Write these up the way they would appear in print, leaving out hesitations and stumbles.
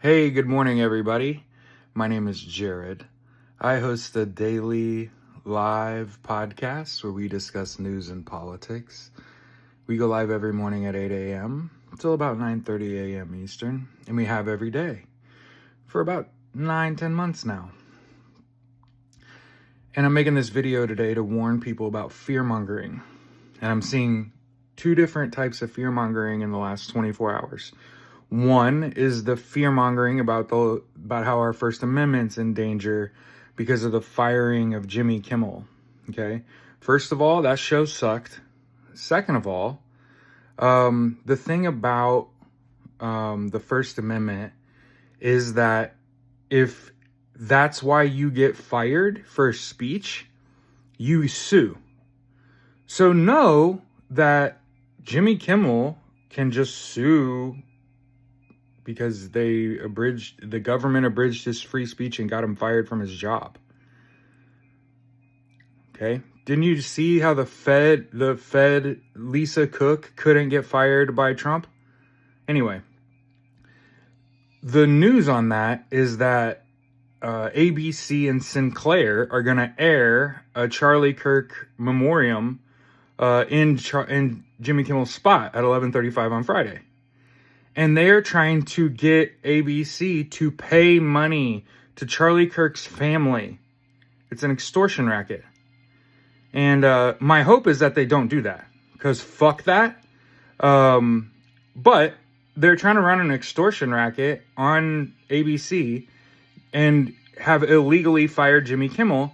Hey, good morning, everybody. My name is Jared. I host a daily live podcast where we discuss news and politics. We go live every morning at 8 a.m. until about 9:30 a.m. Eastern, and we have every day for about 9-10 months now. And I'm making this video today to warn people about fear-mongering. And I'm seeing two different types of fear-mongering in the last 24 hours. One is the fear-mongering about how our First Amendment's in danger because of the firing of Jimmy Kimmel. Okay? First of all, that show sucked. Second of all, the thing about the First Amendment is that if that's why you get fired for speech, you sue. So know that Jimmy Kimmel can just sue because the government abridged his free speech and got him fired from his job. Okay? Didn't you see how the Fed, Lisa Cook, couldn't get fired by Trump? Anyway, the news on that is that ABC and Sinclair are going to air a Charlie Kirk memoriam in Jimmy Kimmel's spot at 11:35 on Friday. And they're trying to get ABC to pay money to Charlie Kirk's family. It's an extortion racket. And my hope is that they don't do that, because fuck that. But they're trying to run an extortion racket on ABC and have illegally fired Jimmy Kimmel.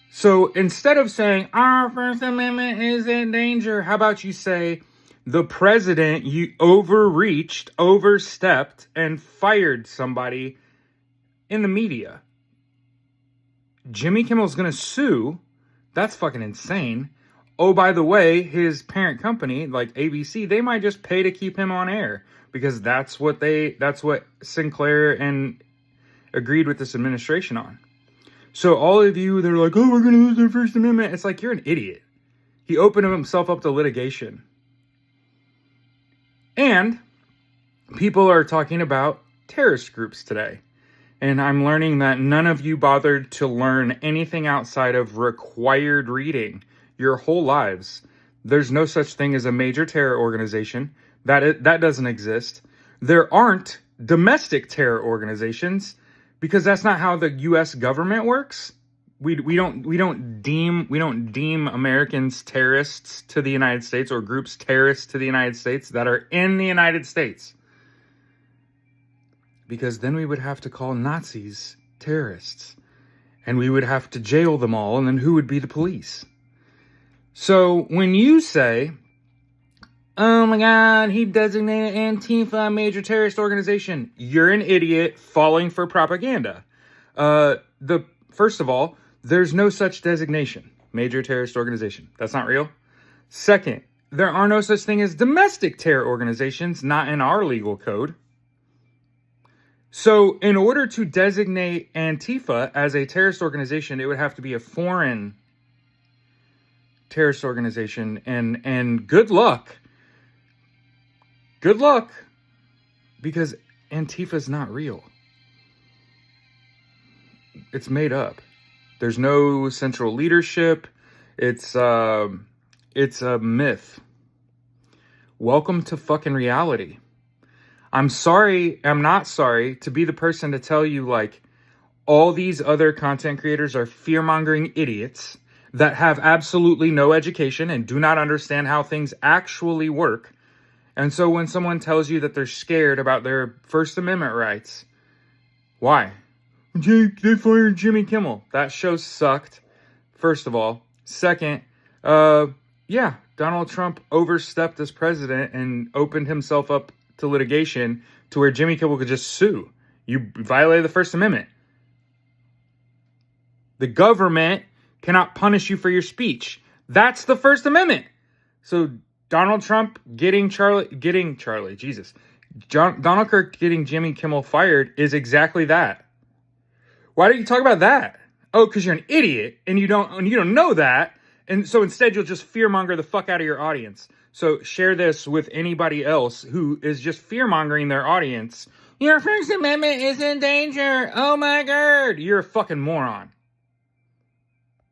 So instead of saying, our First Amendment is in danger, how about you say, the president, you overstepped, and fired somebody in the media. Jimmy Kimmel's going to sue. That's fucking insane. Oh, by the way, his parent company, like ABC, they might just pay to keep him on air, because that's what Sinclair and agreed with this administration on. So all of you that are like, oh, we're going to lose our First Amendment, it's like, you're an idiot. He opened himself up to litigation. And people are talking about terrorist groups today. And I'm learning that none of you bothered to learn anything outside of required reading your whole lives. There's no such thing as a major terror organization. That doesn't exist. There aren't domestic terror organizations, because that's not how the U.S. government works. We don't deem Americans terrorists to the United States, or groups terrorists to the United States that are in the United States. Because then we would have to call Nazis terrorists, and we would have to jail them all, and then who would be the police? So when you say, oh my God, he designated Antifa a major terrorist organization, you're an idiot falling for propaganda. First of all, there's no such designation, major terrorist organization. That's not real. Second, there are no such thing as domestic terror organizations, not in our legal code. So in order to designate Antifa as a terrorist organization, it would have to be a foreign terrorist organization. And good luck. Good luck. Because Antifa is not real. It's made up. There's no central leadership. It's a myth. Welcome to fucking reality. I'm not sorry to be the person to tell you, like, all these other content creators are fear-mongering idiots that have absolutely no education and do not understand how things actually work. And so when someone tells you that they're scared about their First Amendment rights, why? They fired Jimmy Kimmel. That show sucked, first of all. Second, Donald Trump overstepped as president and opened himself up to litigation to where Jimmy Kimmel could just sue. You violated the First Amendment. The government cannot punish you for your speech. That's the First Amendment. So Donald Trump Donald Kirk getting Jimmy Kimmel fired is exactly that. Why don't you talk about that? Oh, because you're an idiot and you don't know that. And so instead you'll just fearmonger the fuck out of your audience. So share this with anybody else who is just fear-mongering their audience Your First Amendment is in danger. Oh my God. You're a fucking moron.